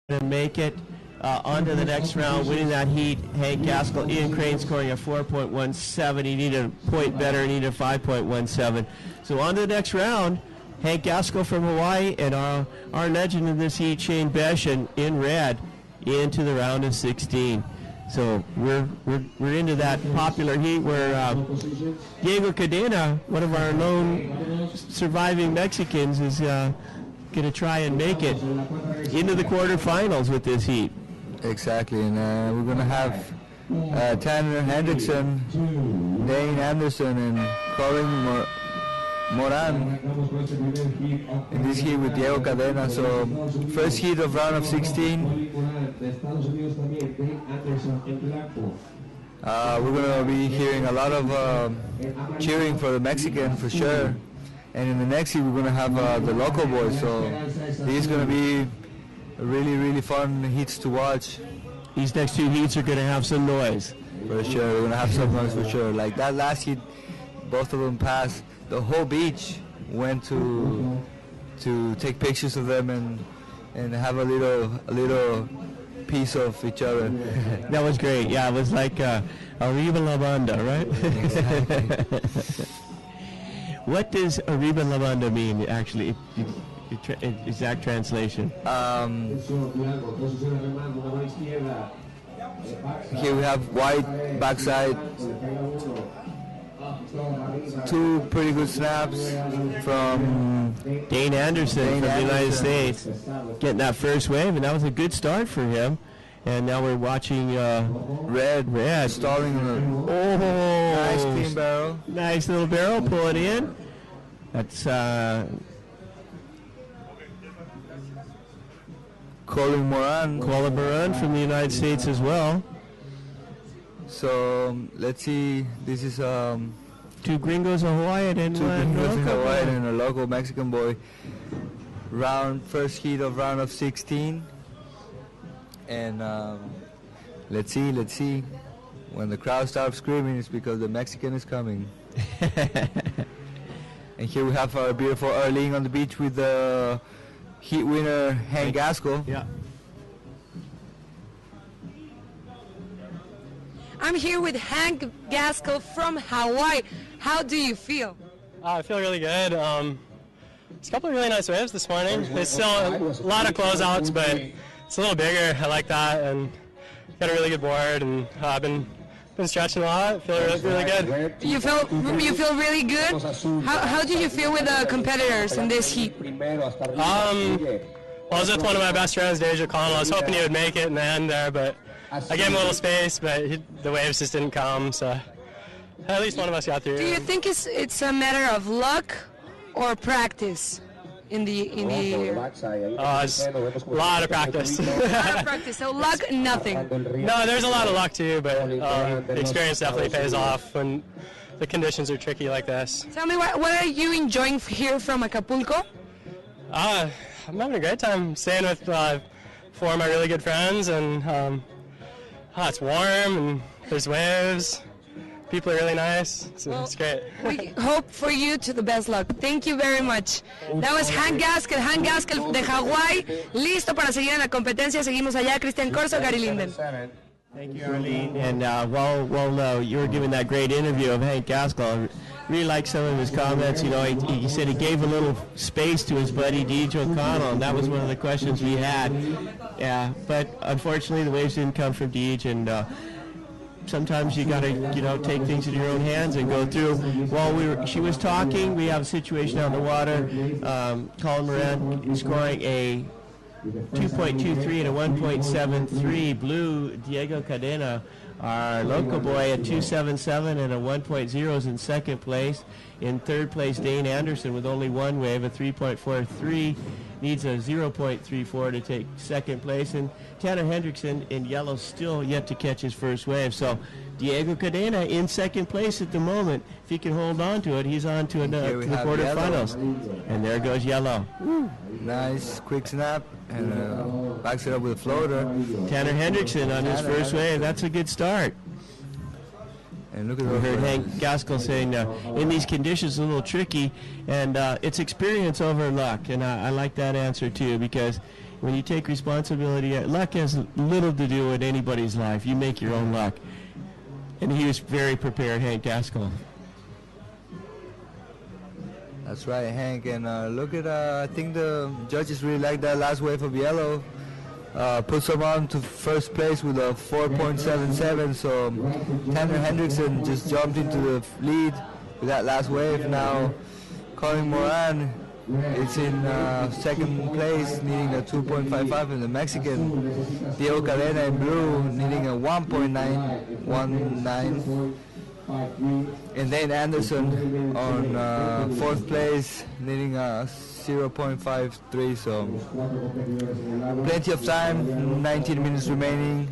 to make it on to the next round, winning that heat. Hank Gaskell, Ian Crane scoring a 4.17. He needed a point better, he needed a 5.17. So on to the next round, Hank Gaskell from Hawaii and our legend in this heat, Shane Besh, in red, into the round of 16. So we're into that popular heat where Diego Cadena, one of our lone surviving Mexicans, is going to try and make it into the quarterfinals with this heat. Exactly, and we're going to have Tanner Hendrickson, Dane Anderson, and Colin Moran in this heat with Diego Cadena. So first heat of round of 16. We're going to be hearing a lot of cheering for the Mexican for sure. And in the next heat, we're going to have the local boys. So these are going to be really fun heats to watch. These next two heats are going to have some noise. For sure, we're going to have some noise for sure. Like that last heat, both of them passed. The whole beach went to take pictures of them and have a little piece of each other. That was great. Yeah, it was like Arriba La Banda, right? Exactly. What does Arriba La Banda mean, actually? Exact translation. Here we have white backside. Two pretty good snaps from Dane Anderson from the United States, getting that first wave, and that was a good start for him. And now we're watching Red stalling on a nice clean barrel. Nice little barrel, pull it in. That's Colin Moran from the United States as well. So let's see. This is two gringos, a Hawaiian, and a local Mexican boy. First heat of round of 16. And let's see. When the crowd starts screaming, it's because the Mexican is coming. And here we have our beautiful Arlene on the beach with the heat winner, Hank Gaskell. Yeah. I'm here with Hank Gaskell from Hawaii. How do you feel? I feel really good. There's a couple of really nice waves this morning. There's still a lot of closeouts, but it's a little bigger. I like that, and got a really good board, and I've been stretching a lot. Feel really good. You feel really good. How do you feel with the competitors in this heat? Well, I was with one of my best friends, Deja Connell. I was hoping he would make it in the end there, but I gave him a little space, but the waves just didn't come. So at least one of us got through. Do you think it's a matter of luck or practice? In the it's a lot of practice. So luck, nothing. No, there's a lot of luck too, but the experience definitely pays off when the conditions are tricky like this. Tell me, what are you enjoying here from Acapulco? I'm having a great time staying with four of my really good friends, and it's warm and there's waves. People are really nice, so it's great. We hope for you to the best luck. Thank you very much. That was Hank Gaskell de Hawaii, listo para seguir en la competencia. Seguimos allá, Cristian Corso, Gary Linden. Thank you, Arlene. And while you were giving that great interview of Hank Gaskell, I really liked some of his comments. You know, he said he gave a little space to his buddy Deej O'Connell, and that was one of the questions we had. Yeah, but unfortunately the waves didn't come from Deej, and sometimes you got to, take things in your own hands and go through. While she was talking, we have a situation out in the water. Colin Moran scoring a 2.23 and a 1.73. Blue Diego Cadena, our local boy, at 2.77 and a 1.0 is in second place. In third place, Dane Anderson with only one wave, a 3.43. Needs a 0.34 to take second place, and Tanner Hendrickson in yellow still yet to catch his first wave. So Diego Cadena in second place at the moment. If he can hold on to it, he's on to the quarterfinals. And there goes yellow. Woo. Nice quick snap, and backs it up with a floater. Tanner Hendrickson on his first wave. That's a good start. And look at we heard Hank Gaskell saying in these conditions a little tricky, and it's experience over luck, and I like that answer too, because when you take responsibility, luck has little to do with anybody's life. You make your own luck. And he was very prepared, Hank Gaskell. That's right, Hank. And look at, I think the judges really like that last wave of yellow. Puts him on to first place with a 4.77. So Tanner Hendrickson just jumped into the lead with that last wave. Now Colin Moran is in second place, needing a 2.55, and the Mexican Diego Cadena in blue needing a 1.919. And Dane Anderson on fourth place, needing a 0.53. So plenty of time, 19 minutes remaining.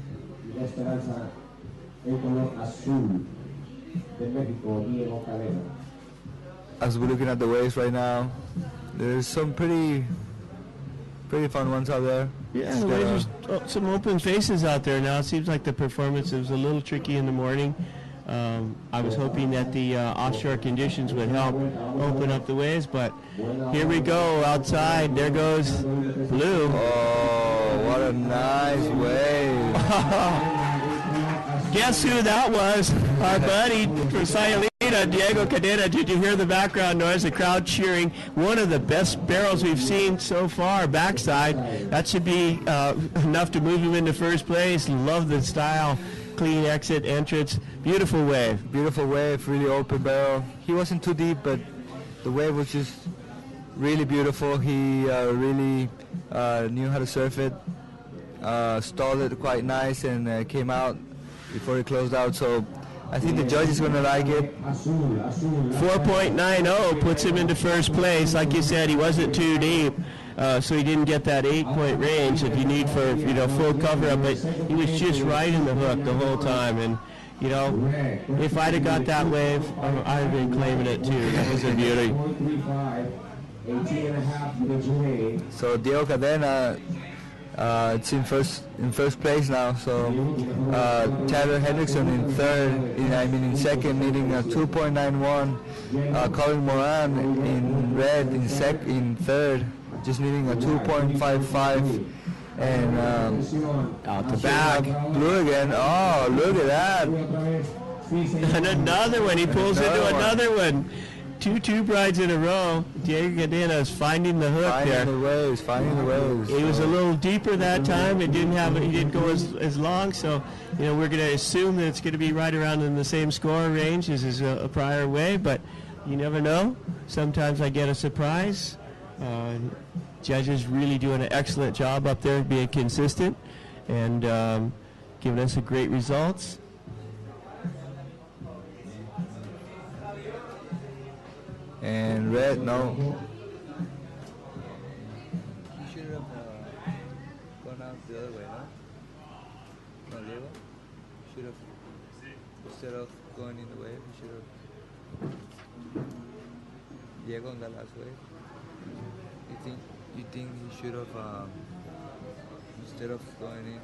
As we're looking at the waves right now, there's some pretty fun ones out there. Yeah, there's some open faces out there now. It seems like the performance was a little tricky in the morning. I was hoping that the offshore conditions would help open up the waves, but here we go outside. There goes Blue. Oh, what a nice wave. Guess who that was? Our buddy from Sayulita, Diego Cadena. Did you hear the background noise? The crowd cheering. One of the best barrels we've seen so far, backside. That should be enough to move him into first place. Love the style. Clean exit, entrance, beautiful wave. Beautiful wave, really open barrel. He wasn't too deep, but the wave was just really beautiful. He really knew how to surf it, stalled it quite nice, and came out before he closed out. So I think the judge is going to like it. 4.90 puts him into first place. Like you said, he wasn't too deep. So he didn't get that 8-point range that you need for full cover up, but he was just right in the hook the whole time. And if I'd have got that wave, I'd have been claiming it too. That was a beauty. So Diego Cadena, it's in first place now. So Tyler Hendrickson in third, in second, needing a 2.91. Colin Moran in red in third, just needing a 2.55, and out the back. Blue again. Oh, look at that! And another one. He pulls into another one. Two brides in a row. Diego Cadena is finding the hook there. Finding the waves. He was a little deeper that time. He didn't go as long. So we're going to assume that it's going to be right around in the same score range as his prior wave. But you never know. Sometimes I get a surprise. Judges really doing an excellent job up there, being consistent and giving us a great results. And red, no. You should have gone out the other way, no? No, Diego? Should have, instead of going in the wave, you should have. Diego on that last wave. You think he should have, instead of going in,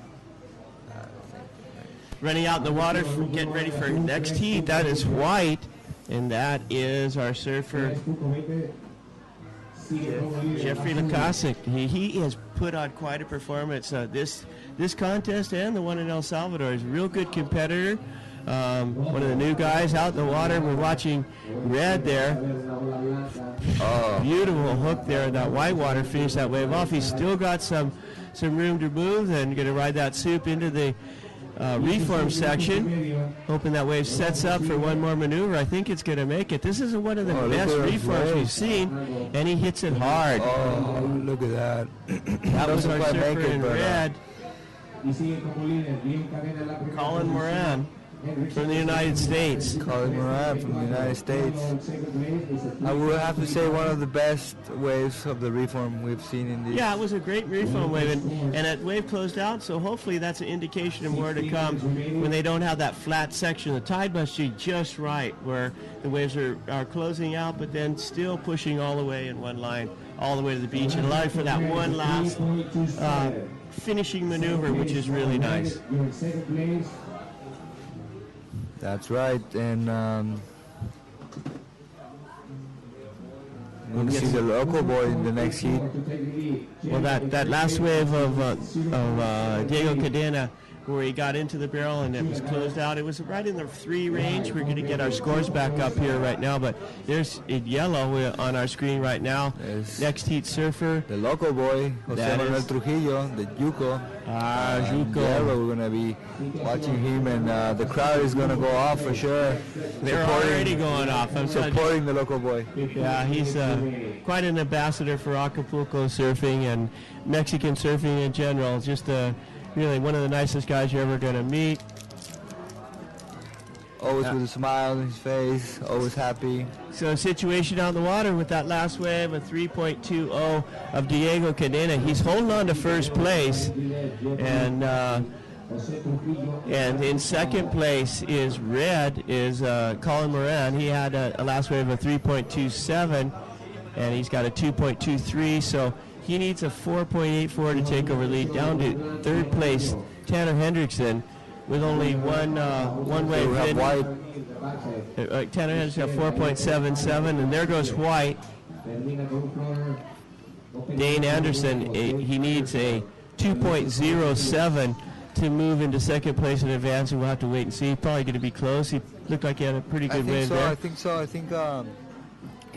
running out in the water, getting ready for next heat. That is White, and that is our surfer, Jeffrey Lukasic. He has put on quite a performance. This contest and the one in El Salvador is a real good competitor. One of the new guys out in the water. We're watching Red there. Oh, beautiful hook there. That whitewater finished that wave off. He's still got some room to move, and going to ride that soup into the reform section, hoping that wave sets up for one more maneuver. I think it's going to make it. This is one of the best reforms we've seen, and he hits it hard. Oh, look at that. That was our surfer in red, Colin Moran from the United States. Colin Moran from the United States. I would have to say one of the best waves of the reform we've seen in this. Yeah, it was a great reform wave, and that wave closed out, so hopefully that's an indication of more to come when they don't have that flat section. The tide must be just right, where the waves are closing out, but then still pushing all the way in one line, all the way to the beach, and allowing for that one last finishing maneuver, which is really nice. That's right, and We're going to see the local boy in the next heat. Well, that last wave of Diego Cadena, where he got into the barrel and it was closed out, it was right in the 3 range. We're going to get our scores back up here right now, but there's in yellow on our screen right now. There's next heat surfer. the local boy, Jose Manuel Trujillo, the Yuko. Yuko. Yellow, we're going to be watching him, and the crowd is going to go off for sure. They're already going off. I'm supporting the local boy. Yeah, he's quite an ambassador for Acapulco surfing and Mexican surfing in general. Just really one of the nicest guys you're ever going to meet. Always with a smile on his face, always happy. So situation on the water with that last wave, a 3.20 of Diego Cadena. He's holding on to first place, and in second place is Colin Moran. He had a last wave of 3.27, and he's got a 2.23. So he needs a 4.84 to take over lead. Down to third place, Tanner Hendrickson, with only one wave in. Tanner Hendrickson got 4.77, and there goes White. Dane Anderson, he needs a 2.07 to move into second place in advance, and we'll have to wait and see. Probably going to be close. He looked like he had a pretty good wave there. I think so. I think he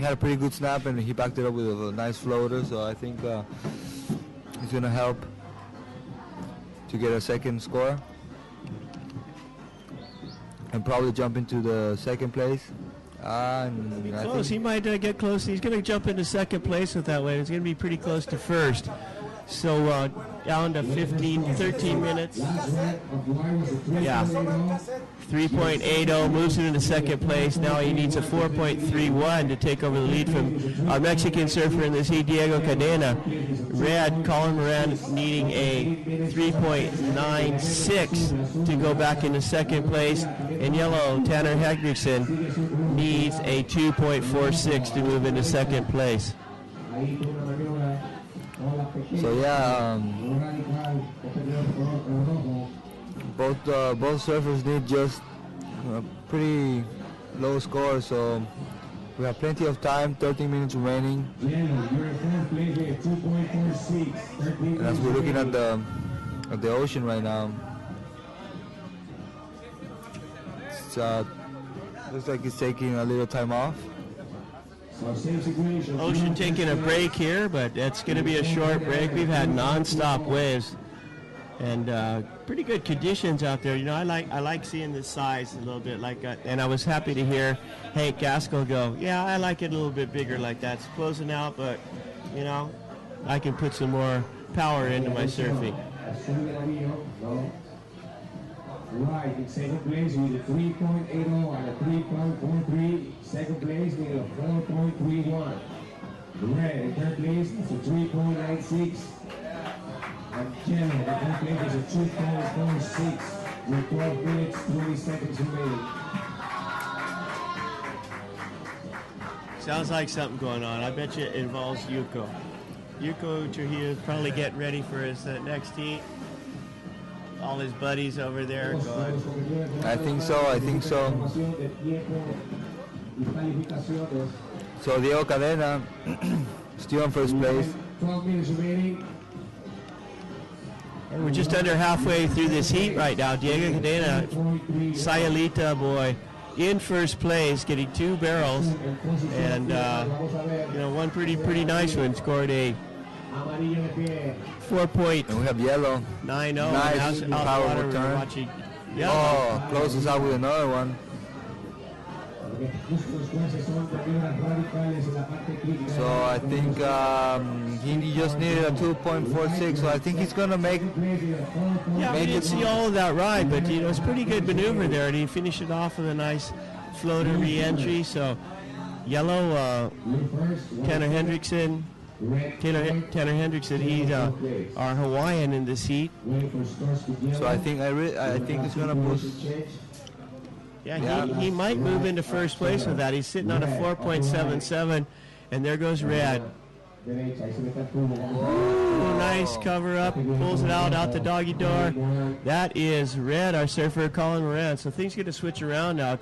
had a pretty good snap, and he backed it up with a nice floater, so I think he's going to help to get a second score and probably jump into the second place. Close. He might get close. He's going to jump into second place with that wave. It's going to be pretty close to first. So down to 13 minutes. Yeah. 3.80 moves it into second place. Now he needs a 4.31 to take over the lead from our Mexican surfer in this heat, Diego Cadena. Red, Colin Moran needing a 3.96 to go back into second place. And yellow, Tanner Hendrickson needs a 2.46 to move into second place. So yeah, both surfers need just pretty low score, so we have plenty of time, 13 minutes remaining. And as we're looking at the ocean right now, it's, looks like it's taking a little time off. Ocean taking a break here, but it's going to be a short break. We've had non-stop waves and pretty good conditions out there. You know, I like seeing the size a little bit like that, and I was happy to hear Hank Gaskell go, yeah, I like it a little bit bigger like that. It's closing out, but, you know, I can put some more power into my surfing. Right, in second place with a 3.80 and a 3.43. Second place with a 4.31. Red in third place is a 3.96. And yellow in third place is a 2.46 with 12 minutes, 20 seconds remaining. Sounds like something going on. I bet you it involves Yuko. Yuko Trujillo is probably getting ready for his next heat. All his buddies over there going. I think so. So Diego Cadena still in first place. 12 minutes remaining. And we're just under halfway through this heat right now. Diego Cadena, Sayulita boy, in first place, getting 2 barrels, and you know, one pretty nice one. Scored a 4.90. And we have yellow. Nice powerful turn. Oh, closes out with another one. So I think he just needed a 2.46. So I think he's gonna make. Yeah, we didn't see all of that ride, but you know, it's pretty good maneuver there, and he finished it off with a nice floater re-entry. So yellow, Tanner Hendrickson. Tanner Hendrickson, he's our Hawaiian in this heat. So I think he's gonna push. Yeah, he might move into first place with that. He's sitting on a 4.77, and there goes Red. Ooh, nice cover up, pulls it out the doggy door. That is Red, our surfer, Colin Moran. So things going to switch around now.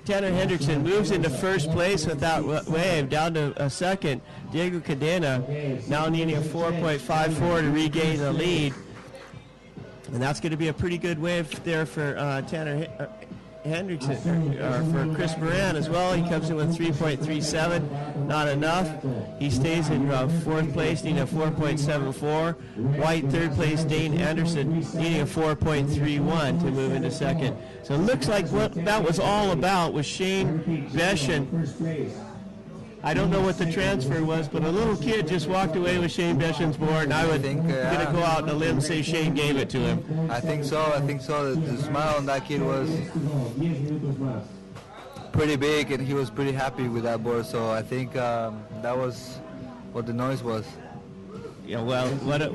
Tanner Hendrickson moves into first place with that wave, down to a second. Diego Cadena now needing a 4.54 to regain the lead. And that's going to be a pretty good wave there for Tanner Hendrickson, or for Chris Moran as well. He comes in with 3.37, not enough. He stays in fourth place, needing a 4.74. White, third place, Dane Anderson, needing a 4.31 to move into second. So it looks like what that was all about was Shane Beshin. I don't know what the transfer was, but a little kid just walked away with Shane Beshin's board, and I would going to go out on a limb and say Shane gave it to him. I think so. The smile on that kid was pretty big, and he was pretty happy with that board. So I think that was what the noise was. Yeah, well, what a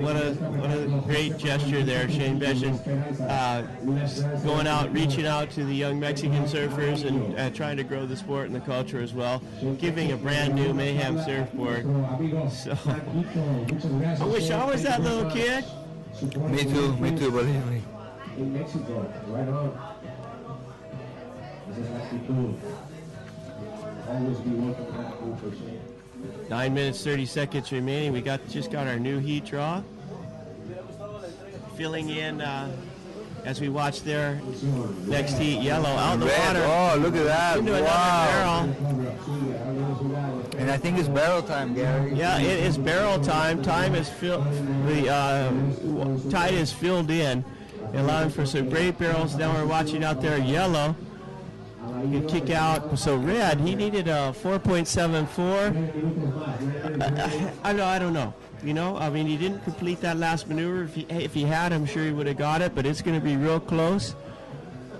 great gesture there, Shane Beshin, going out, reaching out to the young Mexican surfers and trying to grow the sport and the culture as well, giving a brand new Mayhem surfboard. So, I wish I was that little kid. Me too, believe me. In Mexico, right on. This is actually cool. Always be working on that cool for Shane. 9 minutes, 30 seconds remaining. We just got our new heat draw. Filling in as we watch their next heat, yellow out in the water. Oh, look at that. Into Wow. another barrel. And I think it's barrel time, Gary. Yeah, it is barrel time. Time is the tide is filled in, allowing for some great barrels. Now we're watching out there yellow. You can kick out. So red, he needed a 4.74. I don't know. You know, I mean, he didn't complete that last maneuver. If he had, I'm sure he would have got it, but it's going to be real close.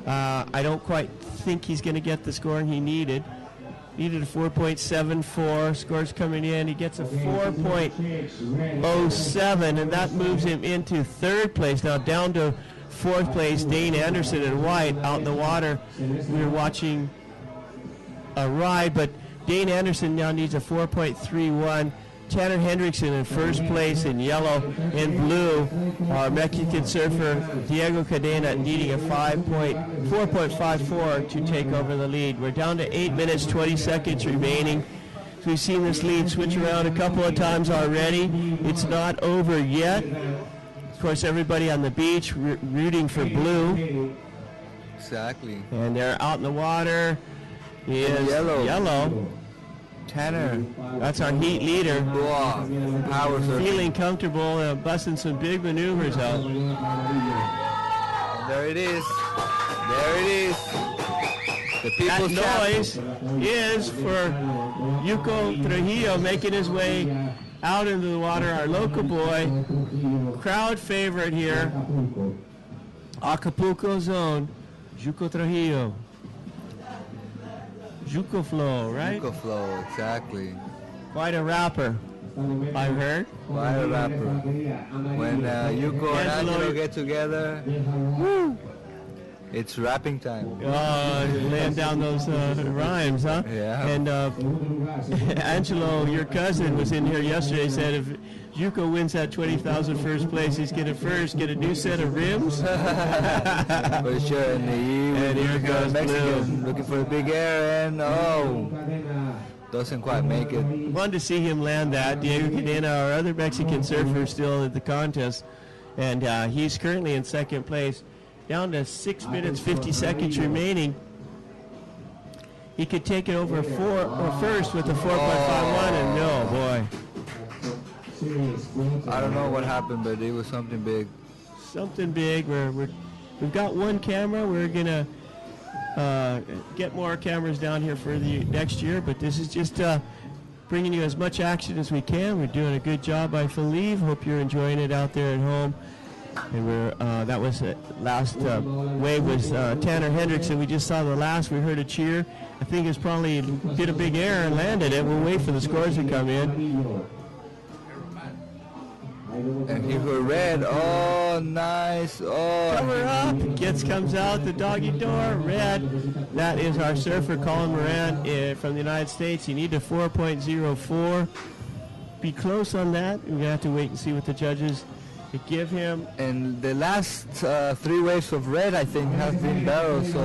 I don't quite think he's going to get the scoring he needed. Needed a 4.74. Scores coming in. He gets a 4.07, and that moves him into third place. Now down to fourth place, Dane Anderson and White out in the water. We're watching a ride, but Dane Anderson now needs a 4.31. Tanner Hendrickson in first place in yellow and blue. Our Mexican surfer Diego Cadena needing a 4.54 to take over the lead. We're down to 8 minutes, 20 seconds remaining. So we've seen this lead switch around a couple of times already. It's not over yet. Of course, everybody on the beach rooting for blue. Exactly. And they're out in the water. He is yellow. Tanner. That's our heat leader. Wow. Power surfing. Feeling comfortable, busting some big maneuvers out. There it is. There it is. The people's that noise is for Yuko Trujillo making his way out into the water. Our local boy, crowd favorite here, Acapulco's own Yuko Trujillo. Juco Flow, right? Juco Flow, exactly. Quite a rapper, I've heard. Quite a rapper. When Yuko and Angelo get together, woo, it's rapping time. Laying down those rhymes, huh? Yeah. And Angelo, your cousin, was in here yesterday, said if Yuko wins that 20,000 first place, he's going to first get a new set of rims. For sure. And here goes Mexican looking for a big air, and doesn't quite make it. Wanted to see him land that. Diego Cadena, our other Mexican surfer, still at the contest, and he's currently in second place. Down to 6 minutes, 50 seconds remaining. He could take it over first with a 4.51, and no, boy. I don't know what happened, but it was something big. Something big. We've got one camera. We're gonna get more cameras down here for the next year, but this is just bringing you as much action as we can. We're doing a good job, I believe. Hope you're enjoying it out there at home. And that was the last wave was Tanner Hendrickson. We just saw the last. We heard a cheer. I think it's probably did a big air and landed it. We'll wait for the scores to come in. And he was red. Oh, nice. Oh. Cover up. Comes out the doggy door. Red. That is our surfer, Colin Moran from the United States. You need a 4.04. Be close on that. We're going to have to wait and see what the judges give him. And the last 3 waves of red, I think, have been barrels. So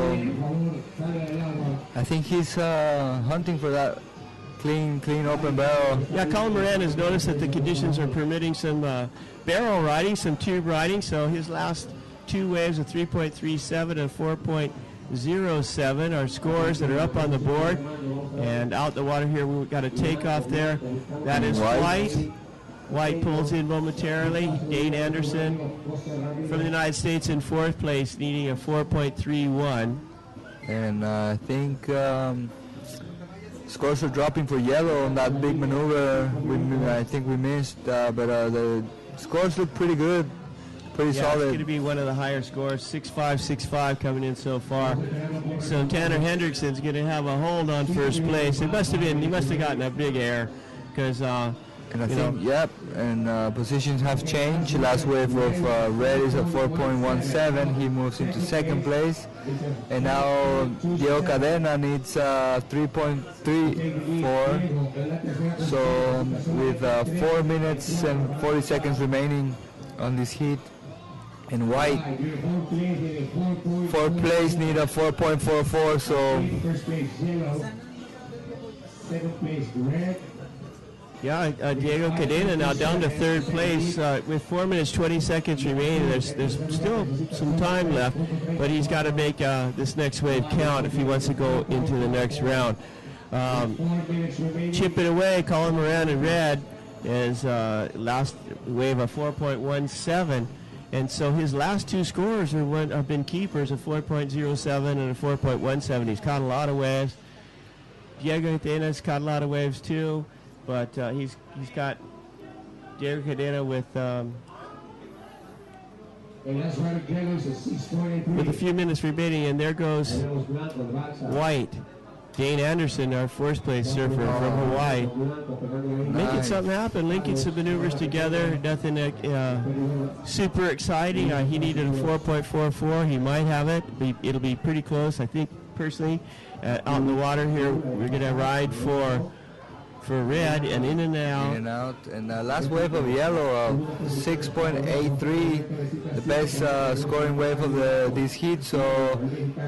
I think he's hunting for that clean open barrel. Yeah, Colin Moran has noticed that the conditions are permitting some barrel riding, some tube riding, so his last two waves of 3.37 and 4.07 are scores that are up on the board. And out the water here, we've got a takeoff there. That is White. White pulls in momentarily. Dane Anderson from the United States in fourth place, needing a 4.31. And I think scores are dropping for yellow on that big maneuver. I think we missed, but the scores look pretty good, pretty Yeah, solid. it's going to be one of the higher scores, 6.5, 6.5 coming in so far. So Tanner Hendrickson's going to have a hold on first place. He must have gotten a big air because And I think, yep, and positions have changed. Last wave of red is at 4.17. He moves into second place. And now Diego Cadena needs 3.34. So with 4 minutes and 40 seconds remaining on this heat. And White, fourth place, need a 4.44. So Second place, red. yeah, Diego Cadena now down to third place with 4 minutes 20 seconds remaining. There's still some time left, but he's got to make this next wave count if he wants to go into the next round. Chipping away, Colin Moran in red is last wave of 4.17, and so his last two scores have been keepers, a 4.07 and a 4.17. He's caught a lot of waves. Diego Cadena's caught a lot of waves too. But he's got Diego Cadena with a few minutes remaining, and there goes White. Dane Anderson, our first place surfer from Hawaii. Making something happen, linking some maneuvers together, nothing super exciting. He needed a 4.44. He might have it. It'll be pretty close, I think, personally. Out in the water here, we're going to ride for red and in and out. In and out. And last wave of yellow, 6.83, the best scoring wave of this heat. So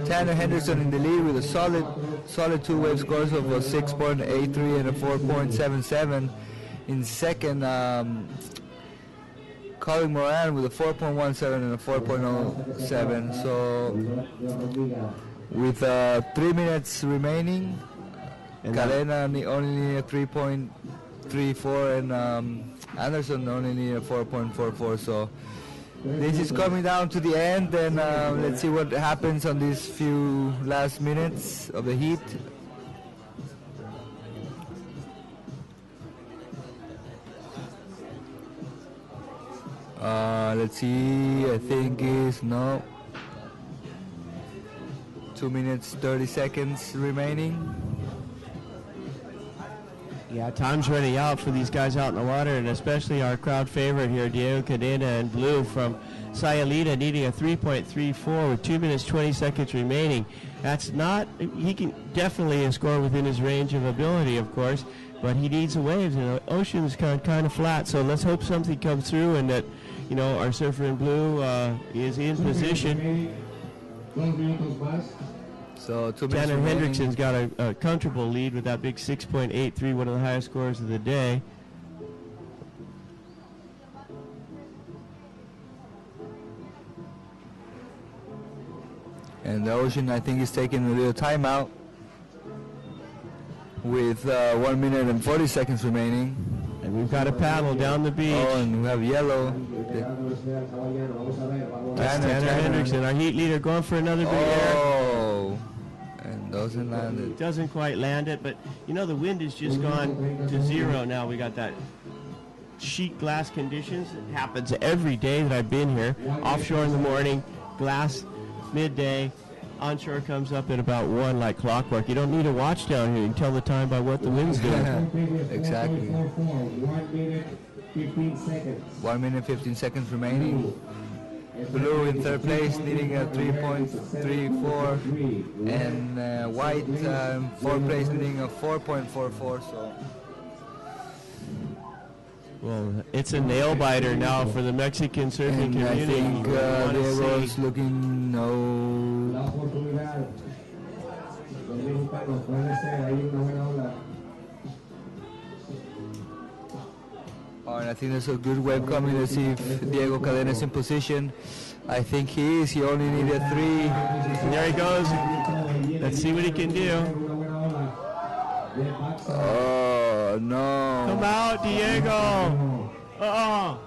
Tanner Henderson in the lead with a solid two wave scores of a 6.83 and a 4.77. In second, Colin Moran with a 4.17 and a 4.07. So with 3 minutes remaining, and Cadena only need a 3.34 and Anderson only need a 4.44. So this is coming down to the end, and let's see what happens on these few last minutes of the heat. Let's see, I think is 2 minutes 30 seconds remaining. Yeah, time's running out for these guys out in the water, and especially our crowd favorite here, Diego Cadena in blue from Sayulita, needing a 3.34 with 2 minutes 20 seconds remaining. That's not, he can definitely score within his range of ability, of course, but he needs the waves, and the ocean's kind of flat, so let's hope something comes through and that, our surfer in blue is in position. So 2 minutes Tanner remaining. Hendrickson's got a comfortable lead with that big 6.83, one of the highest scores of the day. And the ocean, I think, is taking a little timeout with 1 minute and 40 seconds remaining. And we've got a paddle down the beach. Oh, and we have yellow. That's Tanner Hendrickson, our heat leader, going for another big air. Oh, and doesn't land it. Doesn't quite land it, but the wind has just gone to zero now. We got that sheet glass conditions. It happens every day that I've been here. Offshore in the morning, glass midday. Onshore comes up at about 1 like clockwork. You don't need a watch down here. You can tell the time by what the wind's doing. Exactly. 1 minute 15 seconds. 1 minute 15 seconds remaining. Blue in third place, needing a 3.34, and White fourth place, needing a 4.44. So. Well, it's a nail biter now for the Mexican surfing And I community. think Diego's looking Oh, and I think there's a good wave coming. Let's see if Diego Cadena is in position. I think he is. He only needed 3. There he goes. Let's see what he can do. Oh, no. Come out, Diego. Oh.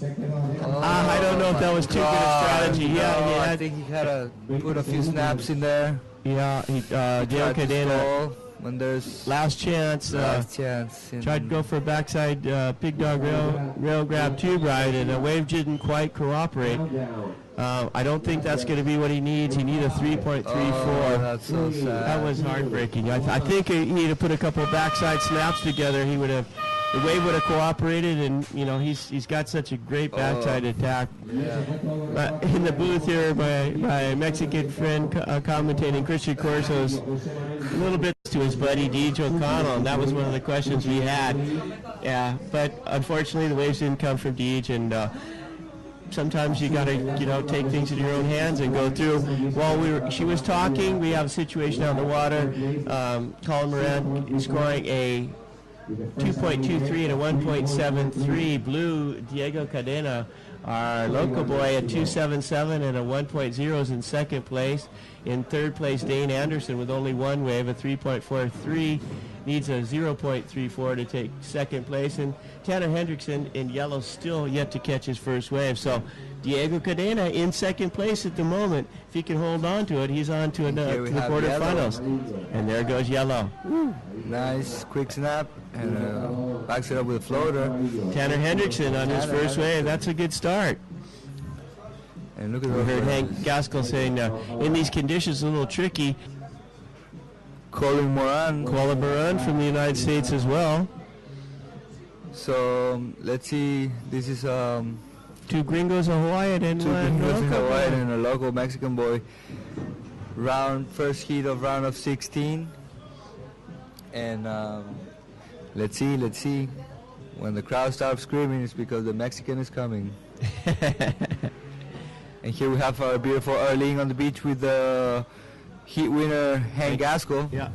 I don't know if that was too good a strategy. Yeah, I think he had to put a few snaps in there. Yeah, Diego Cadena. When there's last chance. Tried to go for a backside pig dog rail grab tube ride, and a wave didn't quite cooperate. I don't think that's going to be what he needs. He needs a 3.34. Oh, that's so sad. That was heartbreaking. I think he'd have put a couple of backside snaps together. He would have. The wave would have cooperated, and he's got such a great backside attack. Yeah. In the booth here, my Mexican friend commentating, Christian Corso's a little bit to his buddy Deej O'Connell, and that was one of the questions we had. Yeah, but unfortunately the waves didn't come from Deej, and sometimes you got to take things in your own hands and go through. While she was talking, we have a situation out in the water. Colin Moran scoring a 2.23 and a 1.73. Blue Diego Cadena, our local boy, at 2.77 and a 1.0 is in second place. In third place, Dane Anderson with only one wave, a 3.43, needs a 0.34 to take second place. And Tanner Hendrickson in yellow still yet to catch his first wave. So Diego Cadena in second place at the moment. If he can hold on to it, he's on to the quarterfinals. And there goes yellow. Woo. Nice quick snap, and backs it up with a floater. Tanner Hendrickson on his first wave. That's a good start. And look at we heard Hank Gaskell saying in these conditions a little tricky. Colin Moran from the United States as well. So let's see. This is two gringos, a Hawaiian, and and a local Mexican boy. First heat of round of 16. And let's see. When the crowd starts screaming, it's because the Mexican is coming. And here we have our beautiful Arlene on the beach with the heat winner Hank Gaskell. Yeah.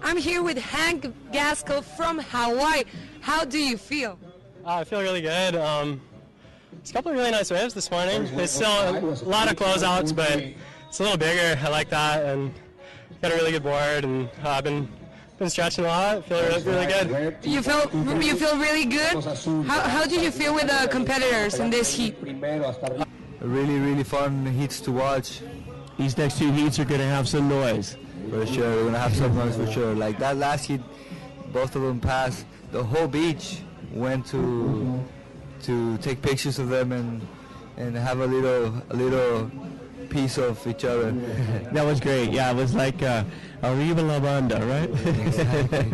I'm here with Hank Gaskell from Hawaii. How do you feel? I feel really good. It's a couple of really nice waves this morning. It's still a lot of closeouts, but it's a little bigger. I like that, and got a really good board, and I've been stretching a lot. Feel really good. You feel really good. How did you feel with the competitors in this heat? Really fun heats to watch. These next two heats are going to have some noise. For sure, we're going to have some noise for sure. Like that last heat, both of them passed. The whole beach went to take pictures of them and have a little piece of each other. That was great. Yeah, it was like Arriba La Banda, right? Exactly.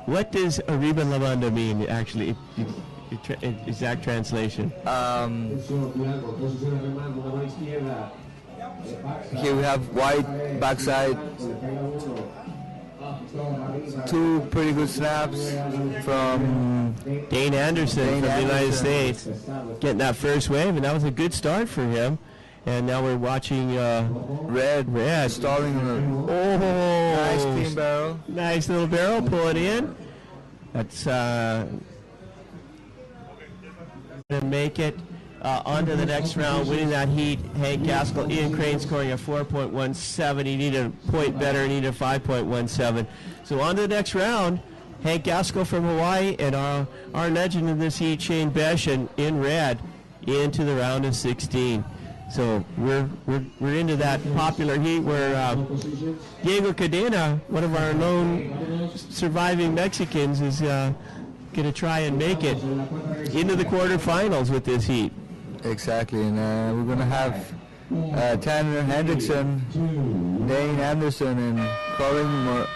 What does Arriba La Banda mean, actually? Exact translation. Here we have white backside. Two pretty good snaps from Dane Anderson from the United States, getting that first wave, and that was a good start for him. And now we're watching Red stalling. Nice clean barrel. Nice little barrel, pull it in. That's gonna make it on to the next round, winning that heat. Hank Gaskell, Ian Crane scoring a 4.17. He needed a point better, he needed a 5.17. So on to the next round, Hank Gaskell from Hawaii, and our legend in this heat, Shane Besh, and in red, into the round of 16. So we're into that popular heat where Diego Cadena, one of our lone surviving Mexicans, is going to try and make it into the quarterfinals with this heat. Exactly, and we're going to have Tanner Hendrickson, Dane Anderson, and Colin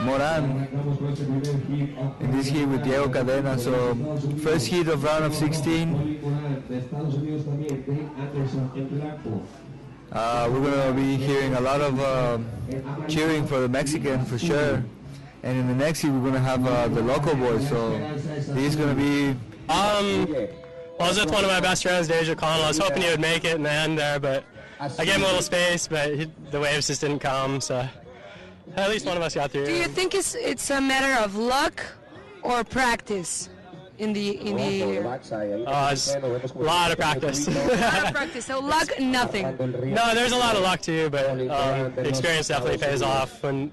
Moran in this heat with Diego Cadena. So first heat of round of 16. We're going to be hearing a lot of cheering for the Mexican for sure. And in the next heat we're going to have the local boys. So this is going to be... I was with one of my best friends, Giorgi. I was hoping he would make it in the end there, but I gave him a little space, but the waves just didn't come, so at least one of us got through. Do you think it's a matter of luck or practice in the it's a lot of practice. a lot of practice? So luck, nothing. No, there's a lot of luck too, but the experience definitely pays off when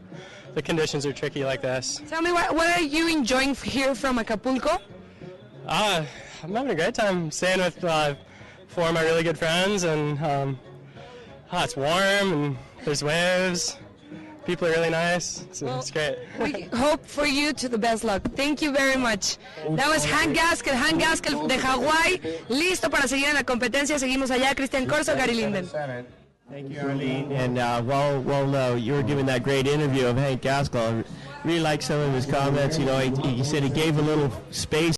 the conditions are tricky like this. Tell me, what are you enjoying here from Acapulco? I'm having a great time staying with 4 of my really good friends, and it's warm and there's waves. People are really nice. It's great. We hope for you to the best luck. Thank you very much. That was Hank Gaskell de Hawái, listo para seguir en la competencia. Seguimos allá, Cristian Corso, Gary Linden. Thank you, Arlene. And while you were giving that great interview of Hank Gaskell, I really like some of his comments. You know, he said he gave a little space